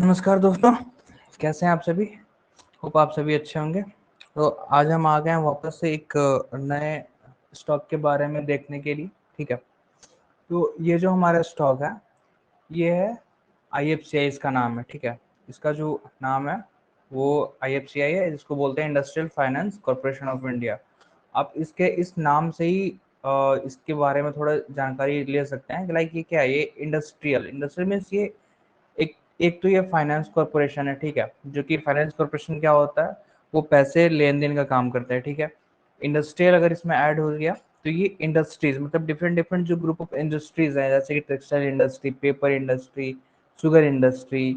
नमस्कार दोस्तों, कैसे हैं आप सभी। होप आप सभी अच्छे होंगे। तो आज हम आ गए हैं वापस से एक नए स्टॉक के बारे में देखने के लिए। ठीक है, तो ये जो हमारा स्टॉक है ये है IFCI, इसका नाम है। ठीक है, इसका जो नाम है वो IFCI है, जिसको बोलते हैं industrial finance corporation of India. आप इसके इस नाम से ही इसके बारे में थोड़ा जानकारी ले सकते हैं कि लाइक ये क्या है। ये इंडस्ट्रियल इंडस्ट्रियल मीन्स ये एक एक तो ये फाइनेंस कॉर्पोरेशन है। ठीक है, जो कि फाइनेंस कॉर्पोरेशन क्या होता है, वो पैसे लेन देन का काम करता है। ठीक है, इंडस्ट्रियल अगर इसमें ऐड हो गया तो ये इंडस्ट्रीज मतलब डिफरेंट डिफरेंट जो ग्रुप ऑफ इंडस्ट्रीज हैं, जैसे कि textile industry, paper industry, sugar industry,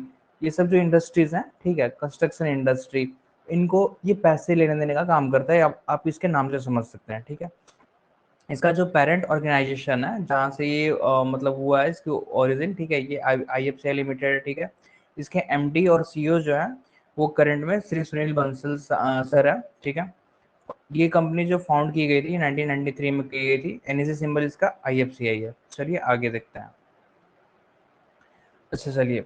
ये सब जो इंडस्ट्रीज हैं, ठीक है, कंस्ट्रक्शन इंडस्ट्री, इनको ये पैसे लेने देने का काम करता है। आप इसके नाम से समझ सकते हैं। ठीक है, इसका जो पेरेंट ऑर्गेनाइजेशन है जहाँ से ये मतलब हुआ है, इसकी ओरिजिन, ठीक है, ये IFCI लिमिटेड है। ठीक है, इसके MD और CEO जो है वो करंट में श्री सुनील बंसल सर है। ठीक है, ये कंपनी जो फाउंड की गई थी 1993 में की गई थी। NSE सिंबल इसका IFCI है। चलिए आगे देखते हैं। अच्छा चलिए,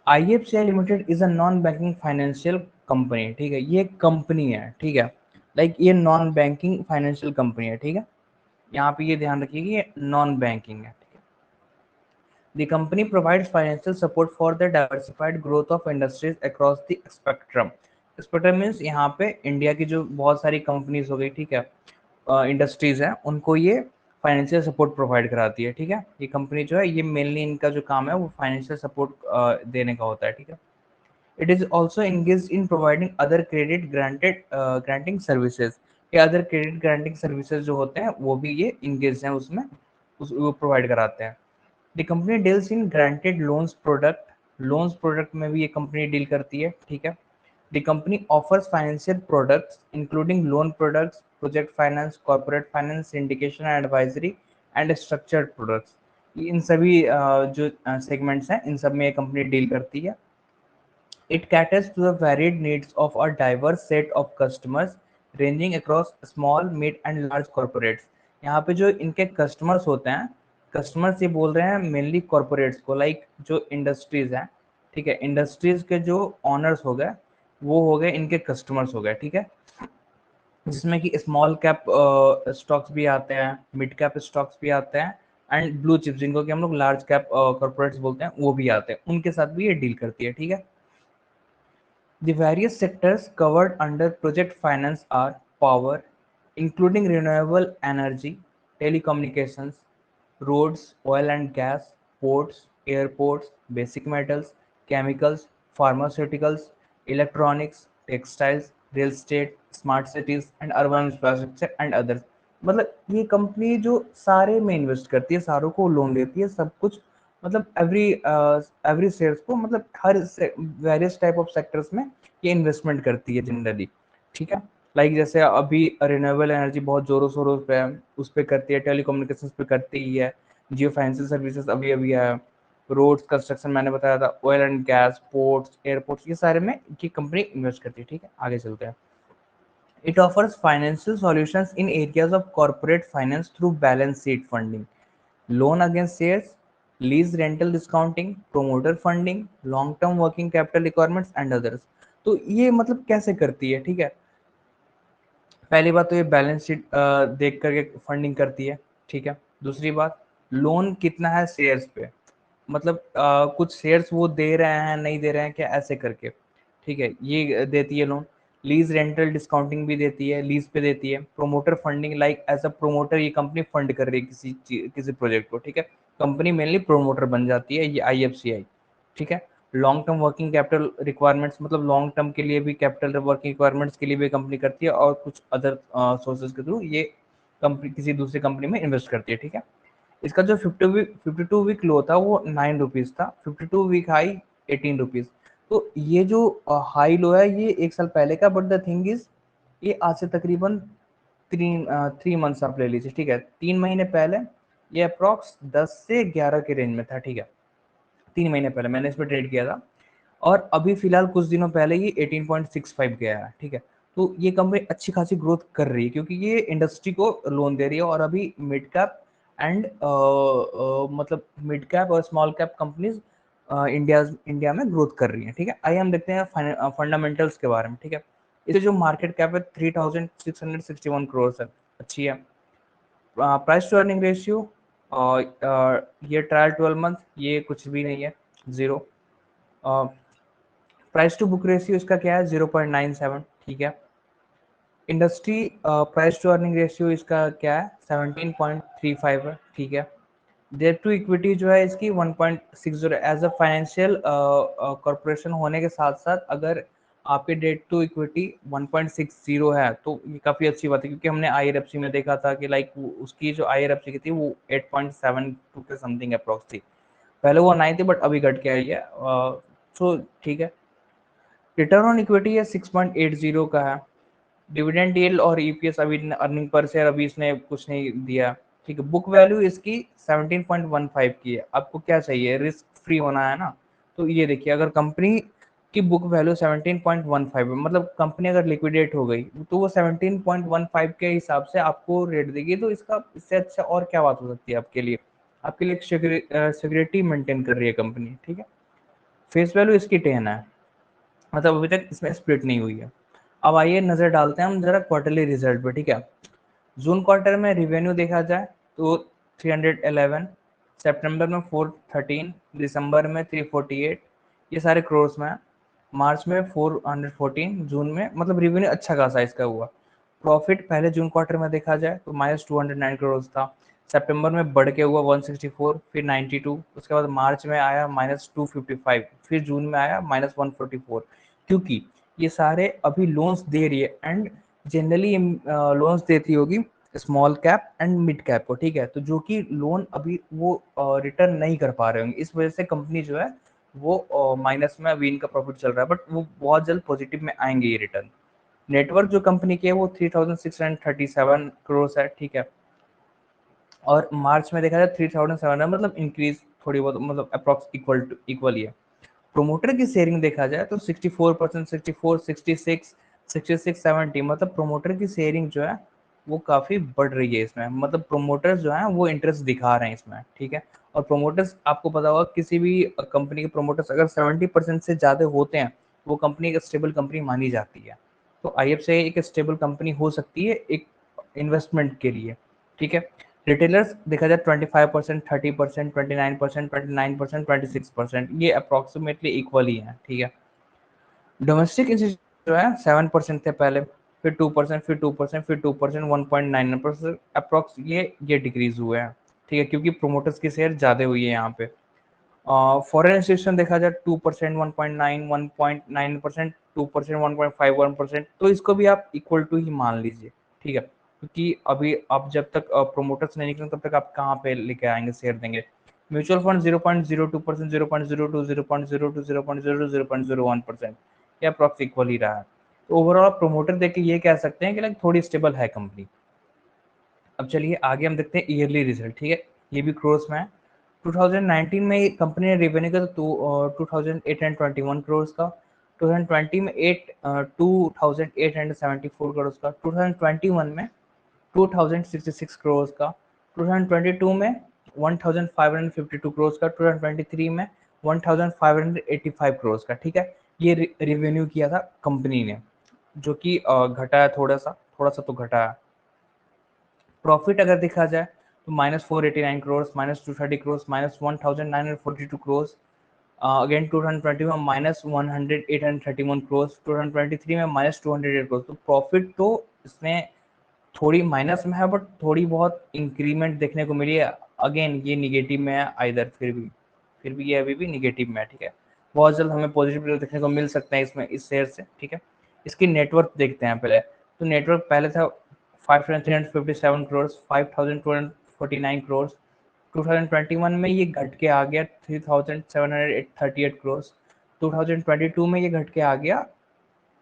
IFCI limited is a non banking financial company. ठीक है, ये कंपनी है। ठीक है, लाइक ये नॉन बैंकिंग फाइनेंशियल कंपनी है। ठीक है, यहाँ पे ये ध्यान रखिए कि ये नॉन बैंकिंग है। ठीक है, the company provides financial support for the diversified growth of industries across the spectrum. Spectrum means यहाँ पे इंडिया की जो बहुत सारी कंपनीज हो गई, ठीक है, इंडस्ट्रीज हैं, उनको ये फाइनेंशियल सपोर्ट प्रोवाइड कराती है। ठीक है, ये कंपनी जो है ये मेनली इनका जो काम है वो फाइनेंशियल सपोर्ट देने का होता है। ठीक है, it is also engaged in providing other credit granting services. ये अदर क्रेडिट ग्रांटिंग सर्विसेज जो होते हैं वो भी ये इंगेज हैं उसमें, वो प्रोवाइड कराते हैं। The company deals in granted loans product में भी ये कंपनी डील करती है। ठीक है, the company offers financial products including loan products, project finance, corporate finance, syndication and advisory and structured products. इन सभी जो सेगमेंट्स हैं इन सब में ये कंपनी डील करती है। It caters to the varied needs of a diverse set of customers ranging across small, mid and large corporates। यहाँ पे जो इनके कस्टमर्स होते हैं, कस्टमर्स ये बोल रहे हैं मेनली कॉर्पोरेट्स को, लाइक जो इंडस्ट्रीज हैं। ठीक है, इंडस्ट्रीज के जो ऑनर्स हो गए वो हो गए इनके कस्टमर्स हो गए। ठीक है, जिसमें कि स्मॉल कैप स्टॉक्स भी आते हैं, मिड कैप स्टॉक्स भी आते हैं, एंड ब्लू चिप्स जिनको कि हम लोग लार्ज कैप कॉर्पोरेट्स बोलते हैं वो भी आते हैं, उनके साथ भी ये डील करती है। ठीक है, the various sectors covered under project finance are power, including renewable energy, telecommunications, roads, oil and gas, ports, airports, basic metals, chemicals, pharmaceuticals, electronics, textiles, real estate, smart cities and urban infrastructure and others। मतलब ये company जो सारे में invest करती है, सारों को loan देती है, सब कुछ मतलब एवरी शेयर्स को, मतलब हर वेरियस टाइप ऑफ सेक्टर्स में ये इन्वेस्टमेंट करती है जनरली। ठीक है, लाइक जैसे अभी रिन्यूएबल एनर्जी बहुत जोरों शोरों पे है, उस पर करती है, टेलीकम्युनिकेशन पे करती ही है, जियो फाइनेंशियल सर्विसेज अभी अभी है, रोड्स कंस्ट्रक्शन मैंने बताया था, oil and gas, ports, airports, ये सारे में ये कंपनी इन्वेस्ट करती है। ठीक है, आगे चलते हैं। It offers financial solutions in areas of corporate finance through balance sheet funding, loan against shares, lease rental discounting, promoter funding, long term working capital requirements and others। तो ये मतलब कैसे करती है। ठीक है, पहली बात तो ये बैलेंस शीट देख करके फंडिंग करती है। ठीक है, दूसरी बात, लोन कितना है शेयर्स पे, मतलब कुछ शेयर्स वो दे रहे हैं नहीं दे रहे हैं क्या, ऐसे करके। ठीक है, ये देती है लोन। लीज रेंटल डिस्काउंटिंग भी देती है, लीज पे देती है। Promoter funding, like as a promoter ये कंपनी फंड कर रही है किसी प्रोजेक्ट को। ठीक है, कंपनी मेनली प्रोमोटर बन जाती है ये IFCI। ठीक है, long term working capital requirements, मतलब लॉन्ग टर्म के लिए भी कैपिटल वर्किंग रिक्वायरमेंट्स के लिए भी कंपनी करती है, और कुछ अदर सोर्सेज के थ्रू ये कंपनी किसी दूसरी कंपनी में इन्वेस्ट करती है। ठीक है, इसका जो 52 वीक लो था वो 9 रुपीज था, 52 वीक हाई 18 रुपीज। तो ये जो हाई लो है ये एक साल पहले का, बट द थिंग इज ये आज से तकरीबन 3 मंथ्स आप ले लीजिए। ठीक है, 3 महीने पहले ये अप्रॉक्स 10 से 11 के रेंज में था। ठीक है, 3 महीने पहले मैंने इस पर ट्रेड किया था, और अभी फिलहाल कुछ दिनों पहले ये 18.65 गया है। ठीक है, तो ये कंपनी अच्छी खासी ग्रोथ कर रही है क्योंकि ये इंडस्ट्री को लोन दे रही है, और अभी मिड कैप एंड मतलब मिड कैप और स्मॉल कैप कंपनीज इंडिया में ग्रोथ कर रही है, ठीक है। आइए हम देखते हैं फंडामेंटल्स के बारे में, ठीक है। इसे जो मार्केट कैप है 3661 करोड़ है, अच्छी है। प्राइस टू अर्निंग रेशियो ये ट्रायल 12 मंथ, ये कुछ भी नहीं है, 0। प्राइस टू बुक रेशियो इसका क्या है, 0.97, ठीक है। Industry price to earning ratio इसका क्या है, 17.35 है, ठीक है। डेट टू इक्विटी जो है इसकी 1.60। एज अ फाइनेंशियल कॉर्पोरेशन होने के साथ साथ अगर आपके डेट टू इक्विटी 1.60 है तो ये काफ़ी अच्छी बात है, क्योंकि हमने IRFC में देखा था कि लाइक उसकी जो IRFC की थी वो 8.72 के समथिंग अप्रॉक्स थी, पहले वो 9 थी बट अभी घट के आई है। सो ठीक है। रिटर्न ऑन इक्विटी है 6.80 का है। डिविडेंड यील्ड और ईपीएस अभी अर्निंग पर शेयर अभी इसने कुछ नहीं दिया, ठीक है। बुक वैल्यू इसकी 17.15 की है। आपको क्या चाहिए, रिस्क फ्री होना है ना, तो ये देखिए अगर कंपनी की बुक वैल्यू 17.15 है, मतलब कंपनी अगर लिक्विडेट हो गई तो वो 17.15 के हिसाब से आपको रेट देगी, तो इसका इससे अच्छा और क्या बात हो सकती है आपके लिए। आपके लिए सिक्योरिटी मेंटेन कर रही है कंपनी, ठीक है। फेस वैल्यू इसकी 10 है, मतलब अभी तक इसमें स्प्लिट नहीं हुई है। अब आइए नजर डालते हैं हम जरा क्वार्टरली रिजल्ट पे, ठीक है। जून क्वार्टर में रिवेन्यू देखा जाए तो 311, सितंबर में 413, दिसंबर में 348, ये सारे क्रोर्स में है। मार्च में 414, जून में मतलब रिवेन्यू अच्छा खासा इसका हुआ। प्रॉफिट पहले जून क्वार्टर में देखा जाए तो -209 करोड़ था, सितंबर में बढ़ के हुआ 164, फिर 92, उसके बाद मार्च में आया -255, फिर जून में आया -144। क्योंकि ये सारे अभी लोन्स दे रही है, एंड जनरली लोन्स देती होगी small cap and mid cap को, ठीक है। तो जो कि लोन अभी वो रिटर्न नहीं कर पा रहे होंगे, इस वजह से कंपनी जो है वो माइनस में अभी इनका प्रॉफिट चल रहा है, बट वो बहुत जल्द पॉजिटिव में आएंगे ये रिटर्न। नेटवर्क जो कंपनी की है वो 3637 करोड़ है, ठीक है। और मार्च में देखा जाए 3700, मतलब इंक्रीज थोड़ी बहुत, मतलब अप्रॉक्स इक्वल ही है। प्रोमोटर की शेयरिंग देखा जाए तो 64%, 64, 66, 66, 70, मतलब प्रोमोटर की शेयरिंग जो है वो काफी बढ़ रही है इसमें, मतलब प्रोमोटर्स जो है वो इंटरेस्ट दिखा रहे हैं इसमें, ठीक है। और प्रोमोटर्स आपको पता होगा किसी भी कंपनी के प्रोमोटर्स अगर 70% से ज्यादा होते हैं वो कंपनी एक स्टेबल कंपनी मानी जाती है। तो IFC एक स्टेबल कंपनी हो सकती है एक इन्वेस्टमेंट के लिए, ठीक है। रिटेलर्स देखा जाए 25%, 30%, 29%, 29%, 26%, ये अप्रोक्सीमेटली इक्वल ही है, ठीक है। डोमेस्टिक इंस्टीट्यूट जो है 7% थे पहले, फिर 2%, फिर 2%, फिर 2%, 1.99% अप्रोक्स, ये डिक्रीज हुए हैं, ठीक है, क्योंकि प्रोमोटर्स की शेयर ज्यादा हुई है यहाँ पे। फॉरेन इंस्टीट्यूशन देखा जाए 2%, 1.9, 1.9%, 2%, 1.51%, तो इसको भी आप इक्वल टू ही मान लीजिए, ठीक है। क्योंकि अभी आप जब तक प्रोमोटर्स नहीं निकले तब तक आप कहाँ पे लेके आएंगे, शेयर देंगे। म्यूचुअल फंड 0.02%, 0.02, 0.02, 0.02, 0.01%, ये अप्रॉक्स इक्वल ही रहा है। तो ओवरऑल प्रोमोटर देख के ये कह सकते हैं कि लाइक थोड़ी स्टेबल है कंपनी। अब चलिए आगे हम देखते हैं ईयरली रिजल्ट, ठीक है। ये भी क्रोर्स में है। 2019 में कंपनी ने रेवेन्यू का तो 2821 करोड़ का, 2020 में 2874 करोड़ का, 2021 में 2066 करोड़ का, 2022 में 1552 करोड़ का, 2023 में 1585 करोड़ का, ठीक है। ये रेवेन्यू किया था कंपनी ने, जो कि घटा है थोड़ा सा तो घटा है। प्रॉफिट अगर देखा जाए तो -489 करोड़, -230 करोड़, -1942 करोड़, अगेन 2020 में -831 करोड़, 2023 में -208 करोड़। तो प्रॉफिट तो इसमें थोड़ी माइनस में है बट थोड़ी बहुत इंक्रीमेंट देखने को मिली है। अगेन ये निगेटिव में है आइदर, फिर भी ये अभी भी निगेटिव में है, ठीक है। बहुत जल्द हमें पॉजिटिव देखने को मिल सकता है इसमें, इस शेयर से, ठीक है। इसकी नेटवर्क देखते हैं पहले। तो नेटवर्क पहले था 5357 करोड़, 5249 करोड़। 2021 में ये घट के आ गया 3738 करोड़। 2022 में ये घट के आ गया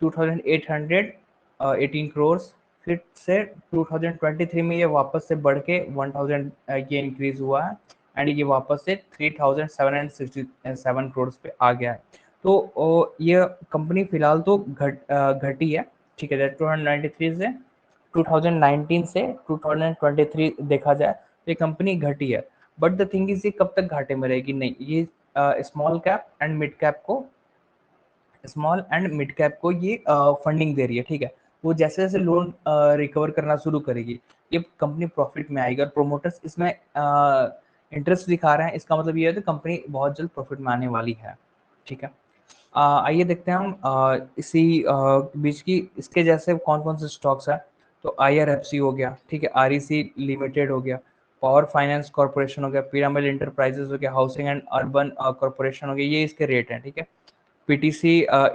2818 करोड़। फिर से 2023 में ये वापस से बढ़ के 1000 ये इंक्रीज हुआ है, एंड ये वापस से 3767 करोड़ पे आ गया है। तो ये कंपनी फिलहाल तो घटी है, ठीक है। 293 से 2019 से 2023 देखा जाए तो ये कंपनी घटी है, बट द थिंग इज ये कब तक घाटे में रहेगी, नहीं, ये small cap and mid cap को ये फंडिंग दे रही है, ठीक है। वो जैसे जैसे लोन रिकवर करना शुरू करेगी, ये कंपनी प्रॉफिट में आएगी, और प्रोमोटर्स इसमें इंटरेस्ट दिखा रहे हैं, इसका मतलब ये है कि कंपनी बहुत जल्द प्रॉफिट में आने वाली है, ठीक है। आइए देखते हैं हम इसी बीच की इसके जैसे कौन कौन से स्टॉक्स हैं। तो IRFC हो गया, ठीक है, REC लिमिटेड हो गया, पावर फाइनेंस कॉर्पोरेशन हो गया, पिरामिड इंटरप्राइजेस हो गया, हाउसिंग एंड अर्बन कॉर्पोरेशन हो गया, ये इसके रेट हैं, ठीक है। PTC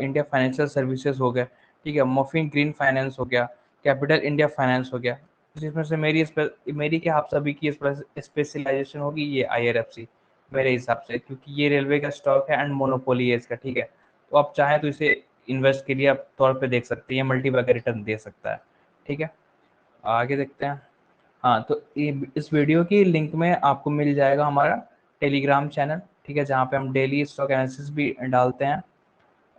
इंडिया फाइनेंशियल सर्विसेज हो गया, ठीक है, मॉर्फिन ग्रीन फाइनेंस हो गया, कैपिटल इंडिया फाइनेंस हो गया, जिसमें से मेरी क्या आप सभी की स्पेशलाइजेशन होगी ये IRFC मेरे हिसाब से, क्योंकि ये रेलवे का स्टॉक है एंड मोनोपोली है इसका, ठीक है। तो आप चाहें तो इसे इन्वेस्ट के लिए आप तौर पे देख सकते हैं, मल्टी बैगर रिटर्न दे सकता है, ठीक है। आगे देखते हैं। हाँ, तो इस वीडियो की लिंक में आपको मिल जाएगा हमारा टेलीग्राम चैनल, ठीक है, जहाँ पे हम डेली स्टॉक एनालिसिस भी डालते हैं।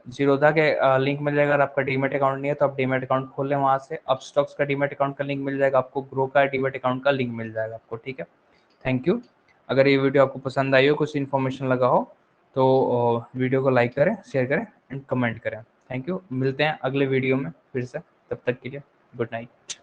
जीरोधा के लिंक मिल जाएगा। अगर आपका डीमेट अकाउंट नहीं है तो आप डीमेट अकाउंट खोल लें वहाँ से। अब स्टॉक्स का डीमेट अकाउंट का लिंक मिल जाएगा आपको, ग्रो का डीमेट अकाउंट का लिंक मिल जाएगा आपको, ठीक है। Thank you. अगर ये वीडियो आपको पसंद आई हो, कुछ इन्फॉर्मेशन लगा हो, तो वीडियो को लाइक करें, शेयर करें एंड कमेंट करें। Thank you. मिलते हैं अगले वीडियो में फिर से, तब तक के लिए गुड नाइट।